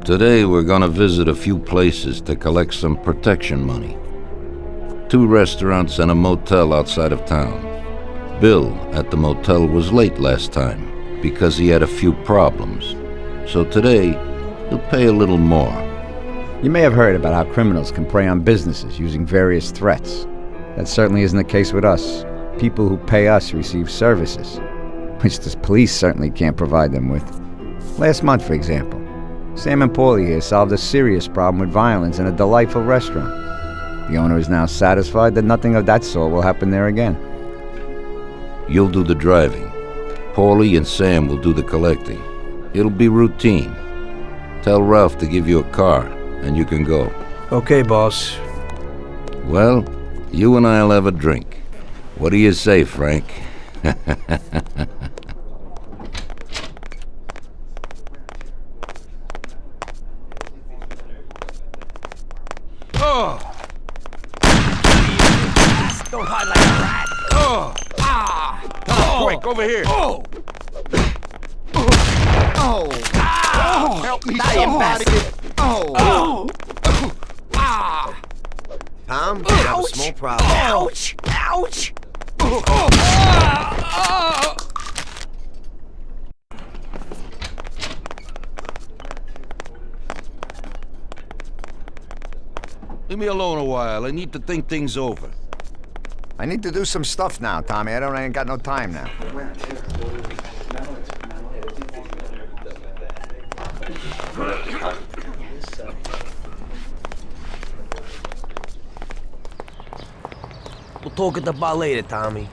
Today we're gonna visit a few places to collect some protection money. 2 restaurants and a motel outside of town. Bill at the motel was late last time because he had a few problems. So today, he'll pay a little more. You may have heard about how criminals can prey on businesses using various threats. That certainly isn't the case with us. People who pay us receive services, which the police certainly can't provide them with. Last month, for example, Sam and Paulie here solved a serious problem with violence in a delightful restaurant. The owner is now satisfied that nothing of that sort will happen there again. You'll do the driving. Paulie and Sam will do the collecting. It'll be routine. Tell Ralph to give you a car, and you can go. Okay, boss. Well, you and I'll have a drink. What do you say, Frank? Oh! Don't hide like a rat! Oh! Ah! Oh! Frank, over here! Oh! Oh! Ah! Help me, somebody! Oh! Oh! Ah! Tom, we have a small problem. Ouch! Ouch! Oh! Ah! Leave me alone a while. I need to think things over. I need to do some stuff now, Tommy. I ain't got no time now. We'll talk at the bar later, Tommy.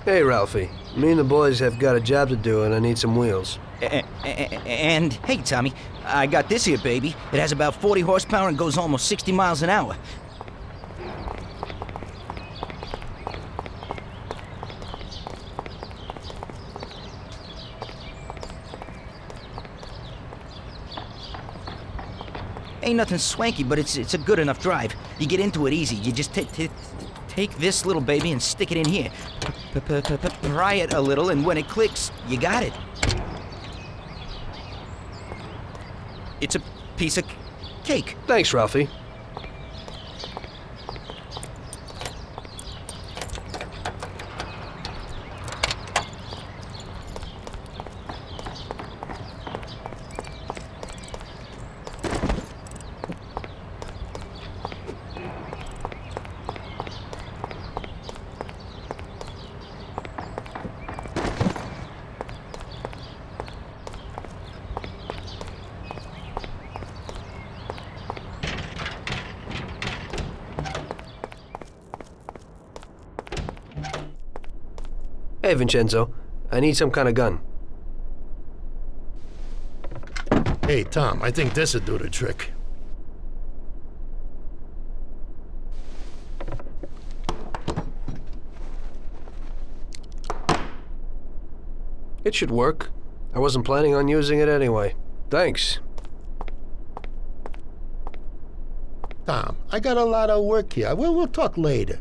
Hey, Ralphie. Me and the boys have got a job to do, and I need some wheels. And, hey, Tommy, I got this here, baby. It has about 40 horsepower and goes almost 60 miles an hour. Ain't nothing swanky, but it's a good enough drive. You get into it easy. You just take this little baby and stick it in here. Pry it a little, and when it clicks, you got it. It's a piece of cake. Thanks, Ralphie. Hey, Vincenzo. I need some kind of gun. Hey, Tom, I think this'd do the trick. It should work. I wasn't planning on using it anyway. Thanks. Tom, I got a lot of work here. We'll talk later.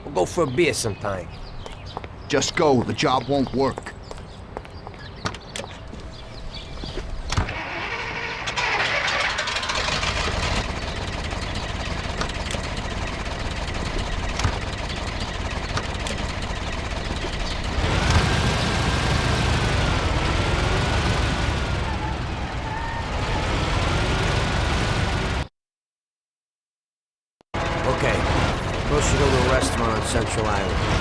We'll go for a beer sometime. Just go. The job won't work. Okay. Supposed to go to a restaurant on Central Island.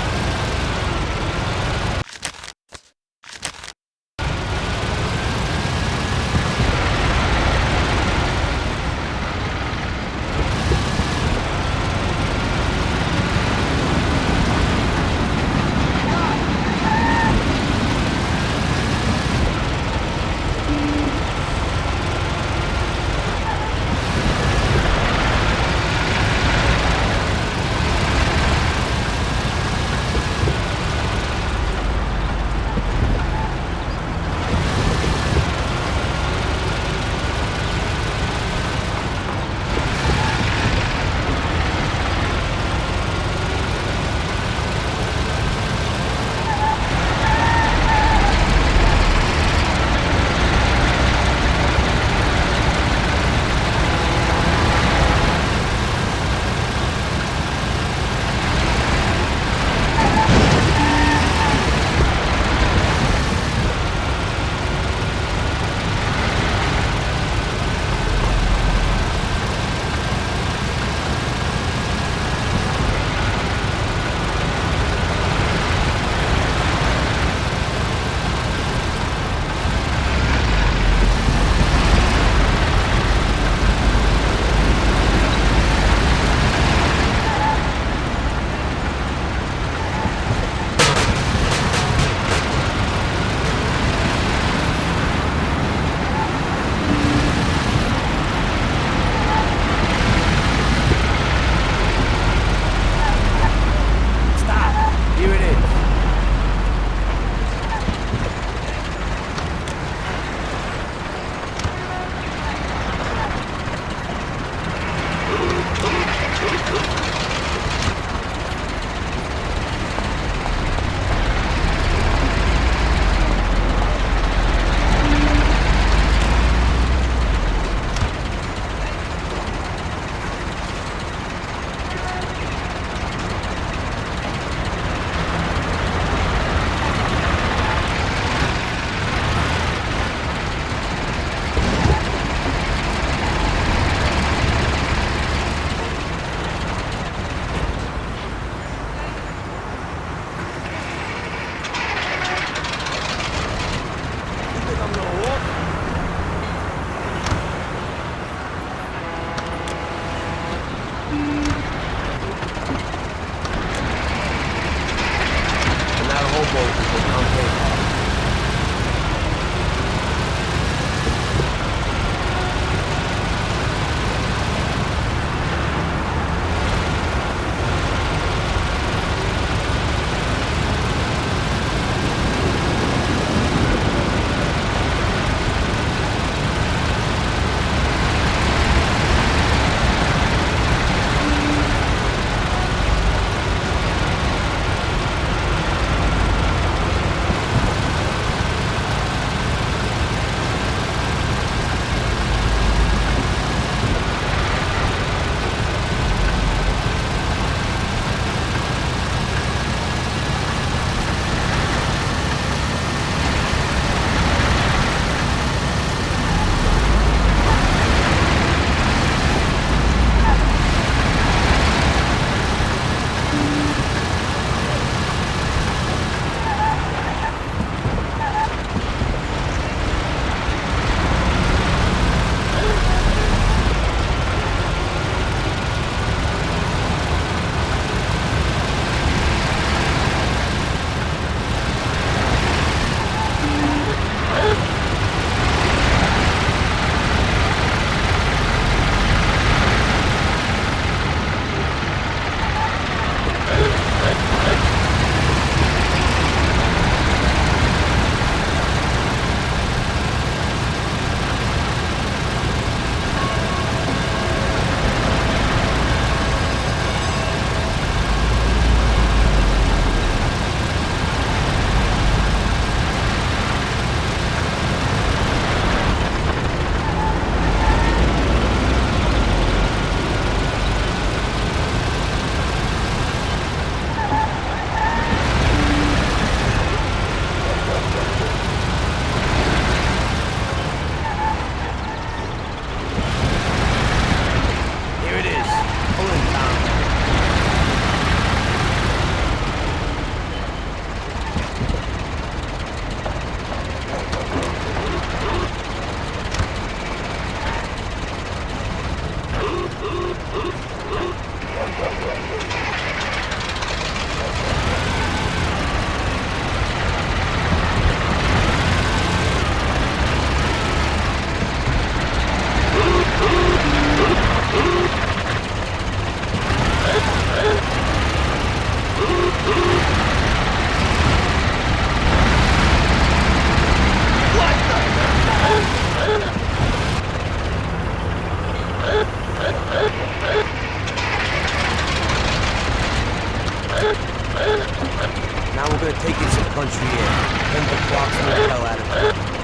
Take in some country air. Then the clocks the hell out of it.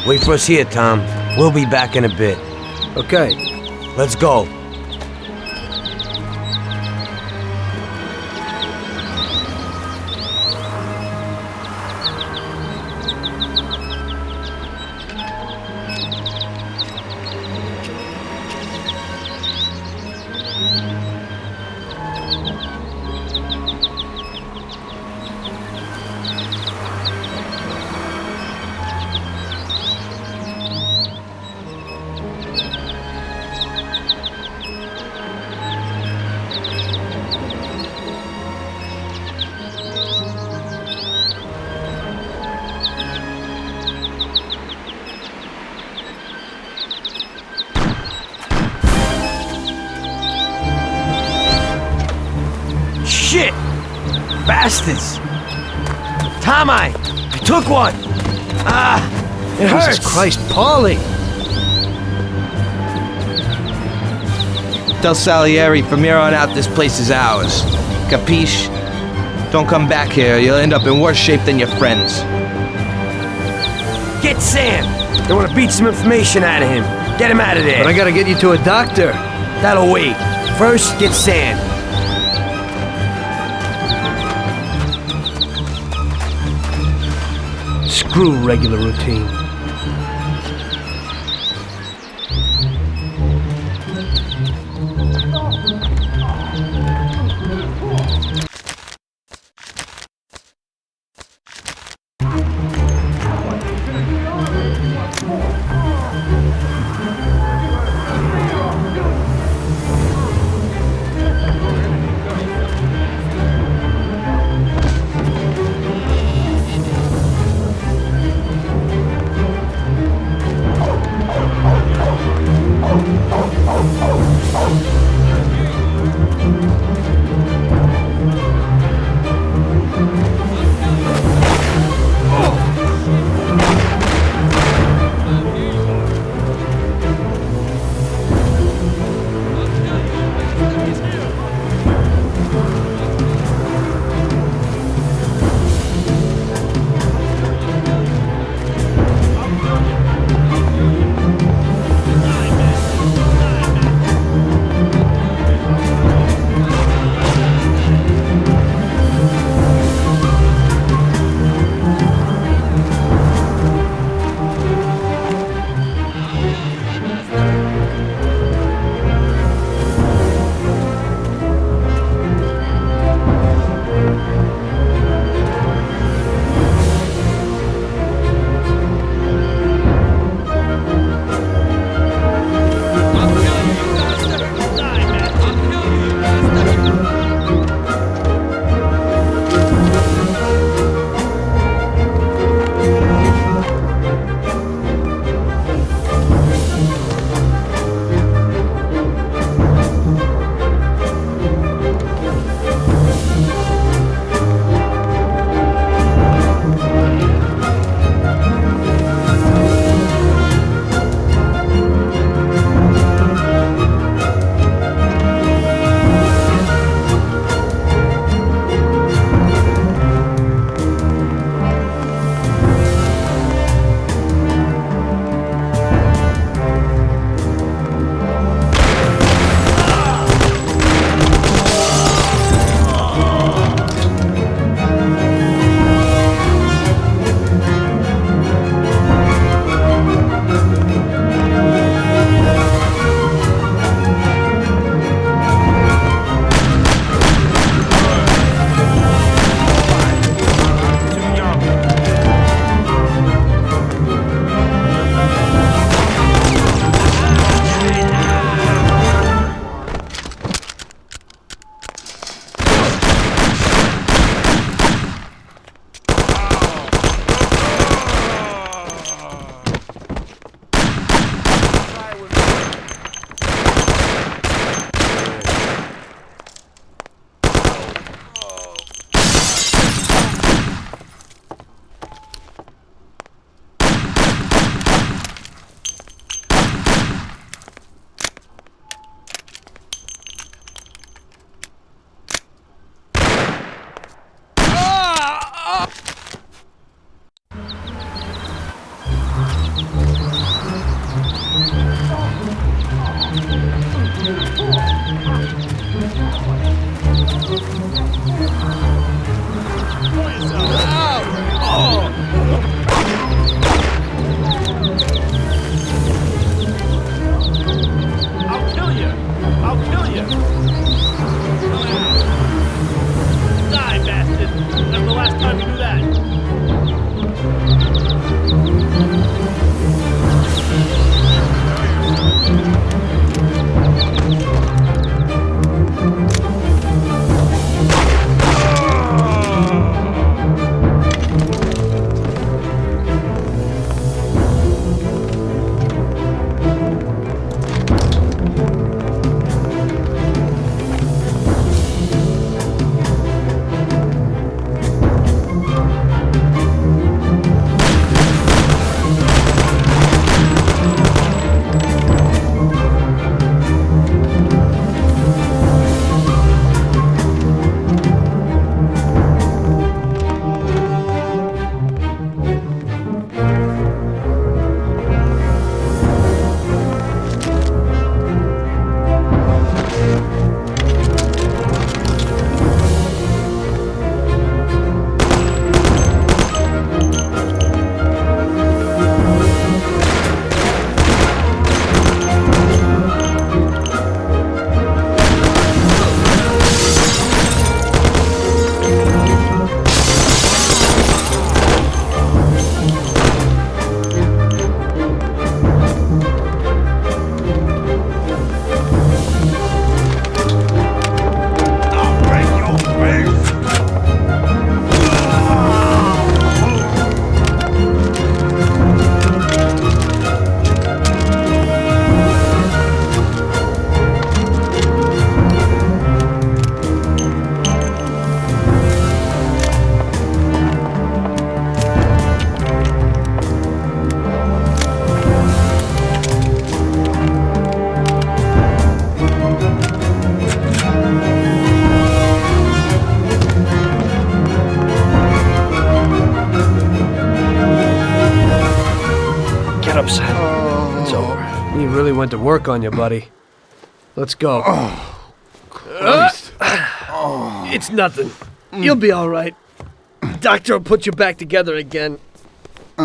Wait for us here, Tom. We'll be back in a bit. Okay. Let's go. Shit! Bastards! Tom, I took one! It hurts! Jesus Christ, Paulie! Tell Salieri from here on out this place is ours. Capiche? Don't come back here, you'll end up in worse shape than your friends. Get Sam! They want to beat some information out of him. Get him out of there. But I gotta get you to a doctor. That'll wait. First, get Sam. Screw regular routine. Oops. It's over. He really went to work on you, buddy. Let's go. It's nothing. You'll be all right. Doctor will put you back together again.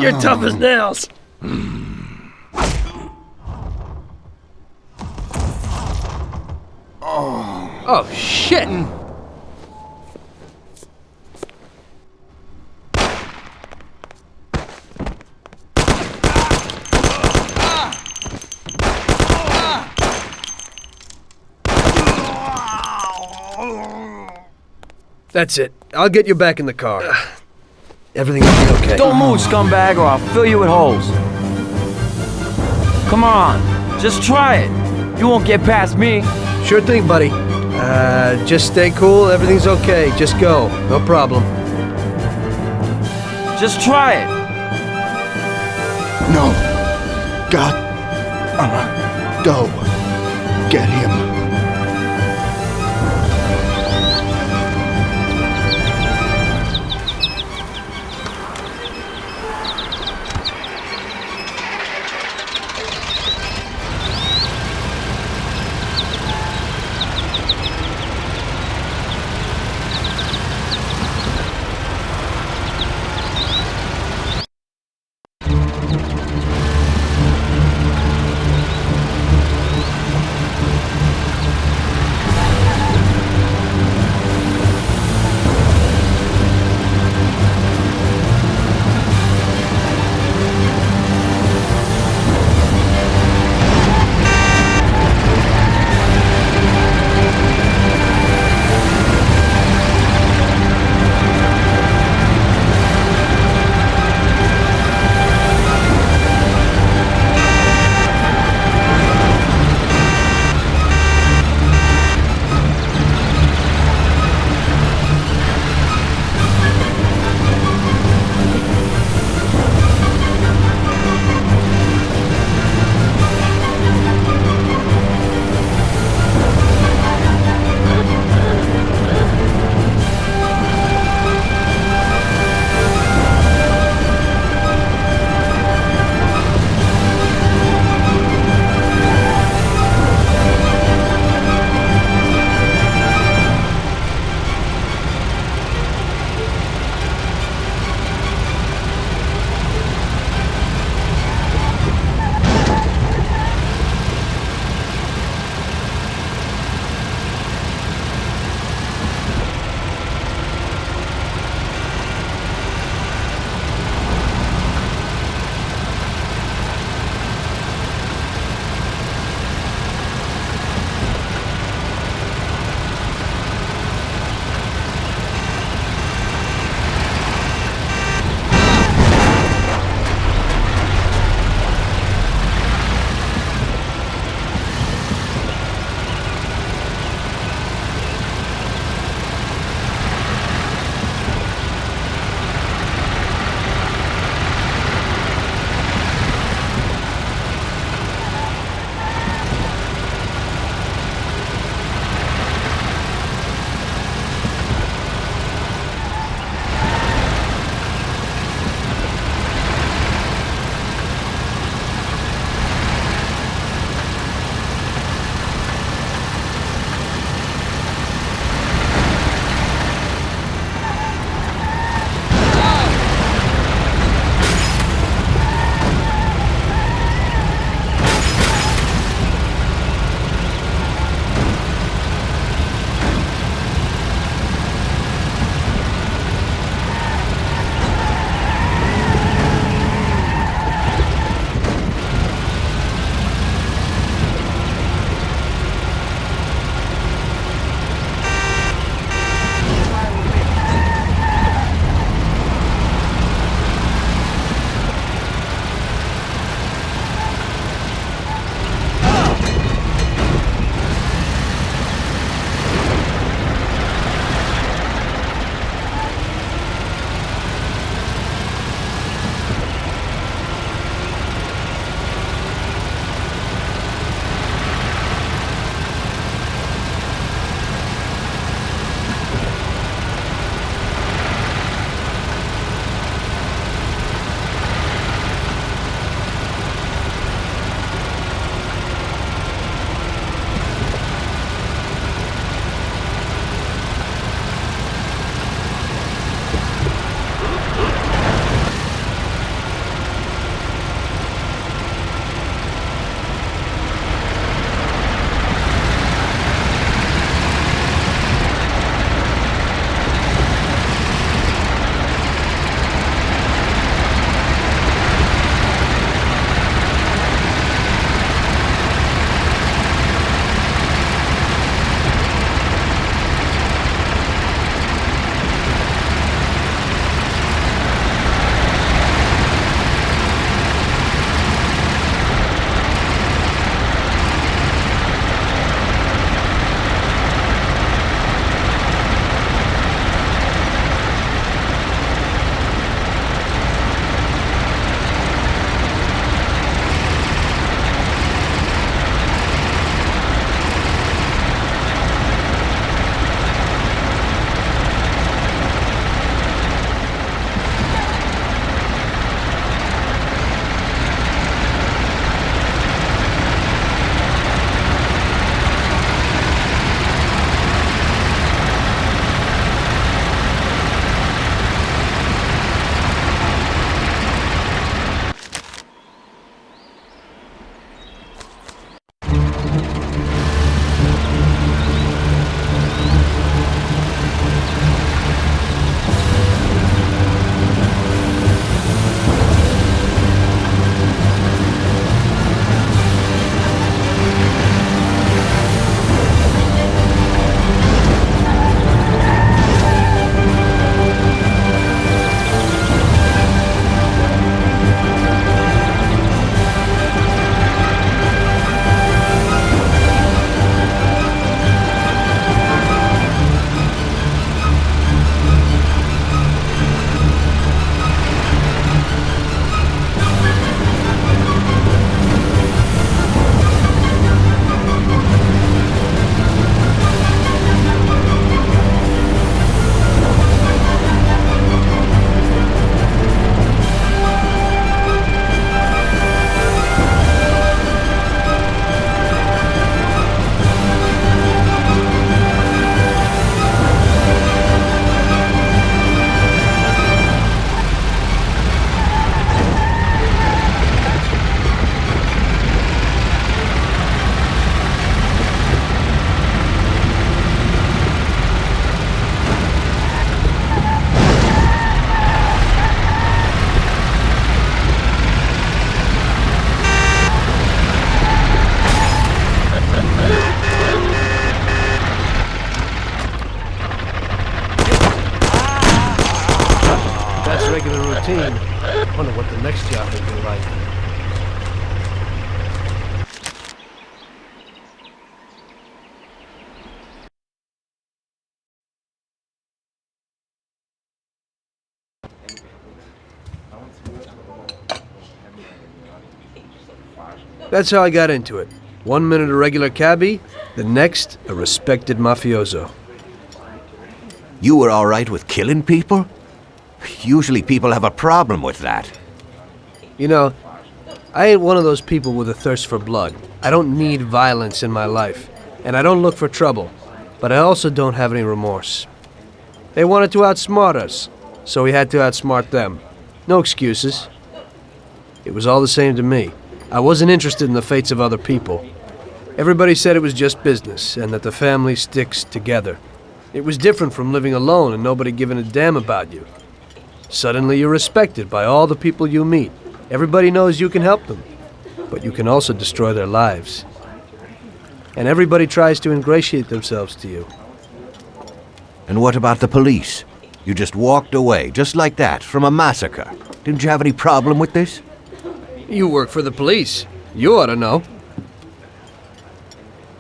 You're tough as nails. Oh, shit! That's it. I'll get you back in the car. Everything will be okay. Don't move, scumbag, or I'll fill you with holes. Come on, just try it. You won't get past me. Sure thing, buddy. Just stay cool. Everything's okay. Just go. No problem. Just try it. No. God. Go. Get him. the routine. Wonder what the next job will be like. That's how I got into it. 1 minute a regular cabbie, the next a respected mafioso. You were all right with killing people? Usually people have a problem with that. You know, I ain't one of those people with a thirst for blood. I don't need violence in my life, and I don't look for trouble, but I also don't have any remorse. They wanted to outsmart us, so we had to outsmart them. No excuses. It was all the same to me. I wasn't interested in the fates of other people. Everybody said it was just business, and that the family sticks together. It was different from living alone and nobody giving a damn about you. Suddenly you're respected by all the people you meet. Everybody knows you can help them, but you can also destroy their lives. And everybody tries to ingratiate themselves to you. And what about the police? You just walked away, just like that, from a massacre. Didn't you have any problem with this? You work for the police. You ought to know.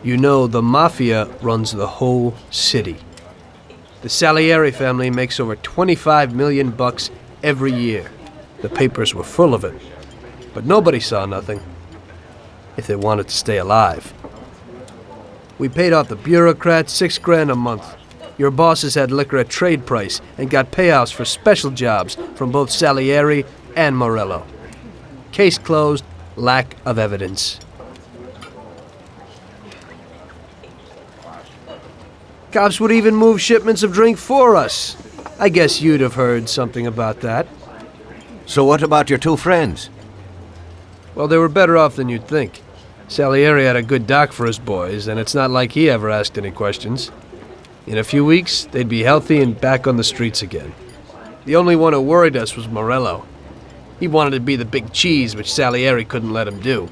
You know, the Mafia runs the whole city. The Salieri family makes over 25 million bucks every year. The papers were full of it. But nobody saw nothing. If they wanted to stay alive. We paid off the bureaucrats $6 grand a month. Your bosses had liquor at trade price and got payouts for special jobs from both Salieri and Morello. Case closed, lack of evidence. Cops would even move shipments of drink for us. I guess you'd have heard something about that. So what about your two friends? Well, they were better off than you'd think. Salieri had a good doc for his boys, and it's not like he ever asked any questions. In a few weeks, they'd be healthy and back on the streets again. The only one who worried us was Morello. He wanted to be the big cheese, which Salieri couldn't let him do.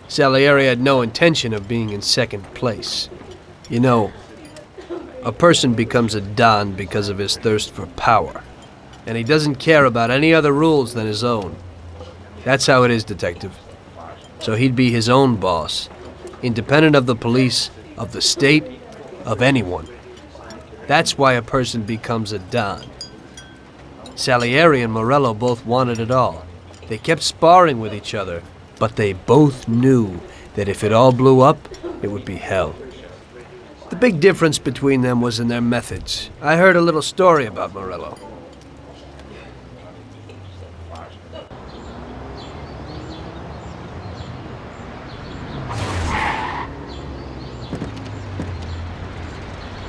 Salieri had no intention of being in second place. You know, a person becomes a Don because of his thirst for power, and he doesn't care about any other rules than his own. That's how it is, Detective. So he'd be his own boss, independent of the police, of the state, of anyone. That's why a person becomes a Don. Salieri and Morello both wanted it all. They kept sparring with each other, but they both knew that if it all blew up, it would be hell. The big difference between them was in their methods. I heard a little story about Morello.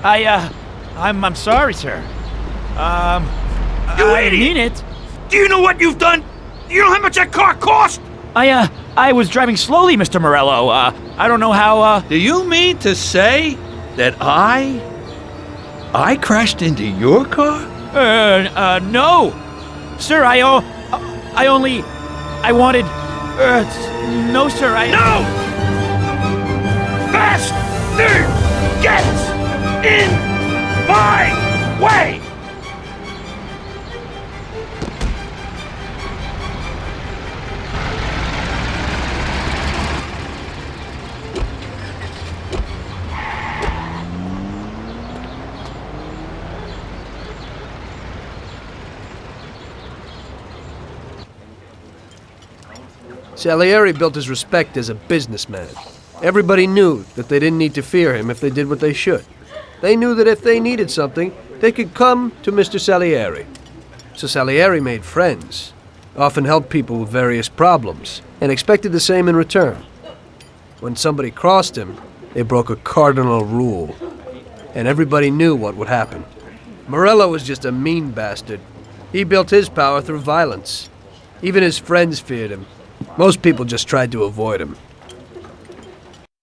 I'm sorry, sir. You I idiot! mean it. Do you know what you've done? You know how much that car cost? I was driving slowly, Mr. Morello. I don't know how, Do you mean to say that I crashed into your car? no. Sir, I wanted, no, sir, No! Bastard! Get in my way! Salieri built his respect as a businessman. Everybody knew that they didn't need to fear him if they did what they should. They knew that if they needed something, they could come to Mr. Salieri. So Salieri made friends, often helped people with various problems, and expected the same in return. When somebody crossed him, they broke a cardinal rule, and everybody knew what would happen. Morello was just a mean bastard. He built his power through violence. Even his friends feared him. Most people just tried to avoid him.